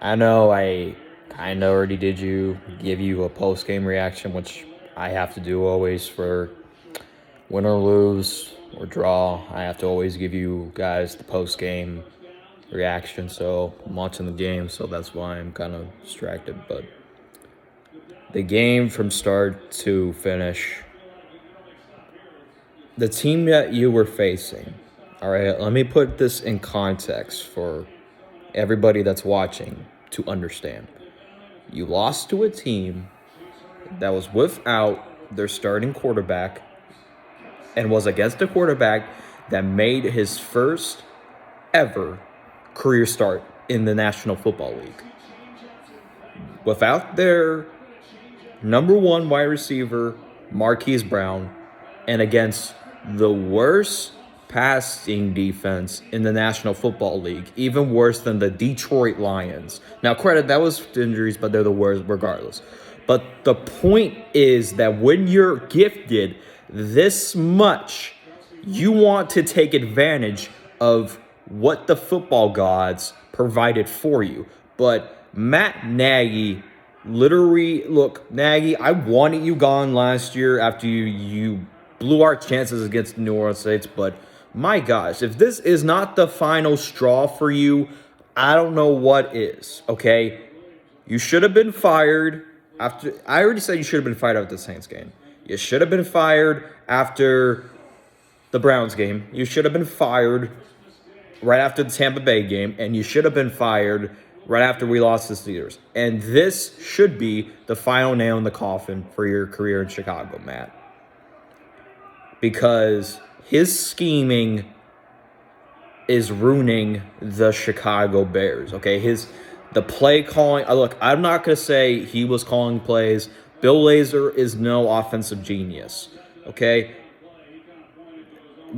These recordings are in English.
I know I kind of already give you a post game reaction, which I have to do always for win or lose or draw. I have to always give you guys the post game reaction. So I'm watching the game, so that's why I'm kind of distracted. But the game from start to finish, the team that you were facing. All right, let me put this in context for everybody that's watching to understand. You lost to a team that was without their starting quarterback and was against a quarterback that made his first ever career start in the National Football League. Without their number one wide receiver, Marquise Brown, and against the worst passing defense in the National Football League, even worse than the Detroit Lions. Now, credit, that was injuries, but they're the worst regardless. But the point is that when you're gifted this much, you want to take advantage of what the football gods provided for you. But Matt Nagy literally, look, Nagy, I wanted you gone last year after you blew our chances against New Orleans Saints, but my gosh, if this is not the final straw for you, I don't know what is, okay? You should have been fired after. I already said you should have been fired after the Saints game. You should have been fired after the Browns game. You should have been fired right after the Tampa Bay game, and you should have been fired right after we lost the Steelers. And this should be the final nail in the coffin for your career in Chicago, Matt. Because his scheming is ruining the Chicago Bears, okay? The play calling, look, I'm not going to say he was calling plays. Bill Lazor is no offensive genius, okay?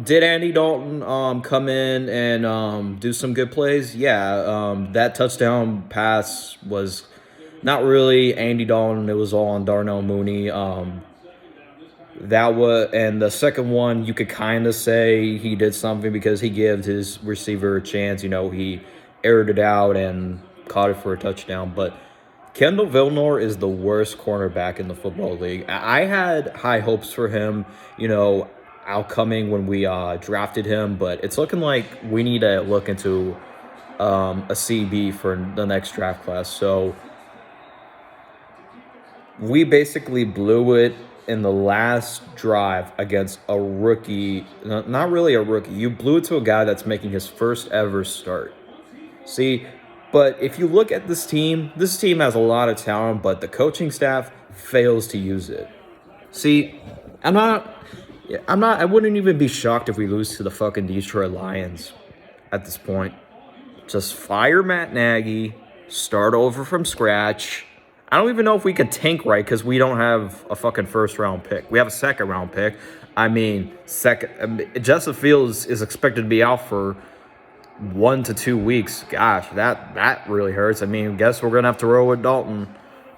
Did Andy Dalton come in and do some good plays? Yeah, that touchdown pass was not really Andy Dalton. It was all on Darnell Mooney. And the second one, you could kind of say he did something because he gave his receiver a chance. He aired it out and caught it for a touchdown. But Kendall Villeneuve is the worst cornerback in the football league. I had high hopes for him, outcoming when we drafted him, but it's looking like we need to look into a CB for the next draft class. So we basically blew it in the last drive against a rookie. Not really a rookie. You blew it to a guy that's making his first ever start. See, but if you look at this team has a lot of talent, but the coaching staff fails to use it. See, I wouldn't even be shocked if we lose to the fucking Detroit Lions at this point. Just fire Matt Nagy, start over from scratch. I don't even know if we could tank right because we don't have a fucking first-round pick. We have a second-round pick. Justin Fields is expected to be out for 1 to 2 weeks. Gosh, that really hurts. Guess we're going to have to roll with Dalton.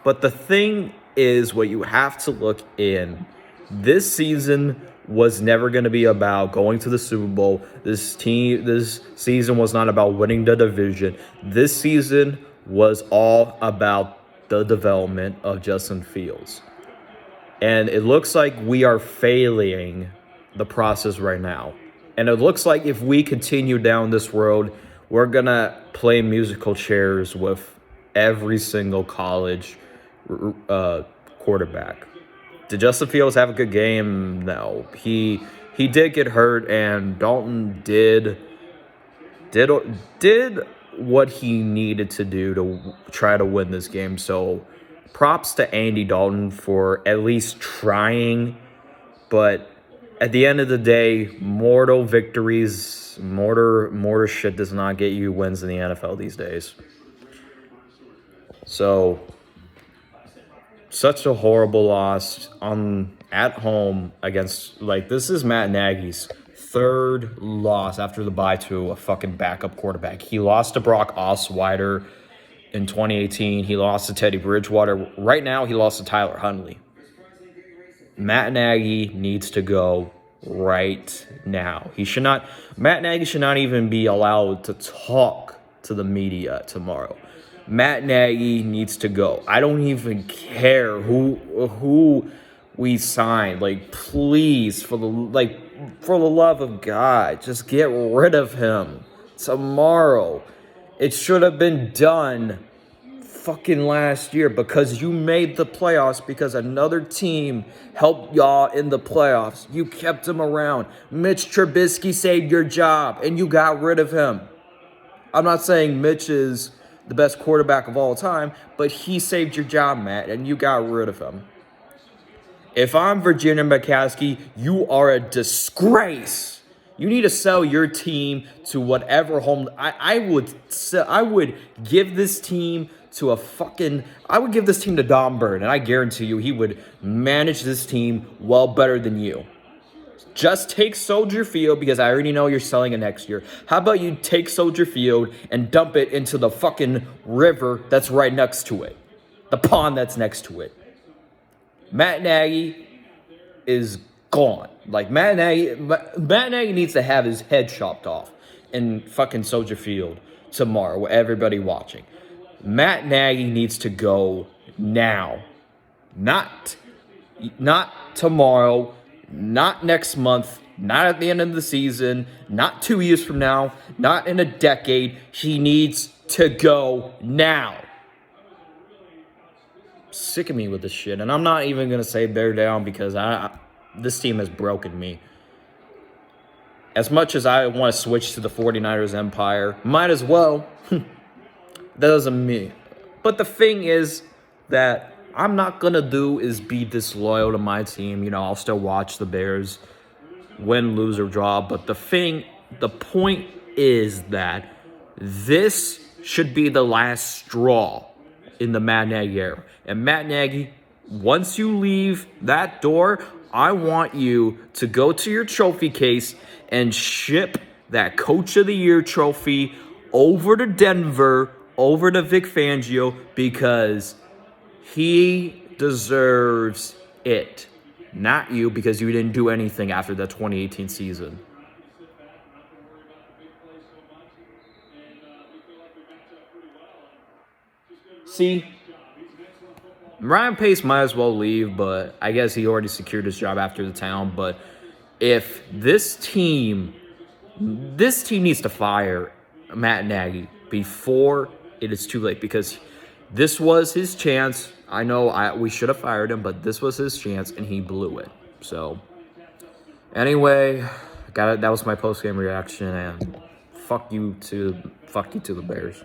But the thing is, what you have to look in, this season was never going to be about going to the Super Bowl. This season was not about winning the division. This season was all about the development of Justin Fields. And it looks like we are failing the process right now. And it looks like if we continue down this road, we're going to play musical chairs with every single college quarterback. Did Justin Fields have a good game? No. He did get hurt, and Dalton did what he needed to do to try to win this game. So props to Andy Dalton for at least trying. But at the end of the day, mortal victories, mortar shit does not get you wins in the NFL these days. So such a horrible loss at home against, this is Matt Nagy's third loss after the bye to a fucking backup quarterback. He lost to Brock Osweiler in 2018. He lost to Teddy Bridgewater. Right now, he lost to Tyler Huntley. Matt Nagy needs to go right now. Matt Nagy should not even be allowed to talk to the media tomorrow. Matt Nagy needs to go. I don't even care who we signed. Like, please, for the love of God, just get rid of him tomorrow. It should have been done fucking last year because you made the playoffs because another team helped y'all in the playoffs. You kept him around. Mitch Trubisky saved your job and you got rid of him. I'm not saying Mitch is the best quarterback of all time, but he saved your job, Matt, and you got rid of him. If I'm Virginia McCaskey, you are a disgrace. You need to sell your team to whatever home. I would give this team to I would give this team to Don Bird, and I guarantee you he would manage this team well better than you. Just take Soldier Field because I already know you're selling it next year. How about you take Soldier Field and dump it into the fucking river that's right next to it? The pond that's next to it. Matt Nagy is gone. Like, Matt Nagy needs to have his head chopped off in fucking Soldier Field tomorrow with everybody watching. Matt Nagy needs to go now. Not tomorrow, not next month, not at the end of the season, not 2 years from now, not in a decade. He needs to go now. Sick of me with this shit, and I'm not even going to say bear down because this team has broken me. As much as I want to switch to the 49ers empire, might as well. That doesn't mean. But the thing is that I'm not going to do is be disloyal to my team. You know, I'll still watch the Bears win, lose, or draw. But the point is that this should be the last straw in the Matt Nagy era. And Matt Nagy, once you leave that door, I want you to go to your trophy case and ship that Coach of the Year trophy over to Denver, over to Vic Fangio, because he deserves it. Not you, because you didn't do anything after the 2018 season. See, Ryan Pace might as well leave, but I guess he already secured his job after the town. But if this team needs to fire Matt Nagy before it is too late, because this was his chance. I know we should have fired him, but this was his chance, and he blew it. So, anyway, that was my post-game reaction, and fuck you to the Bears.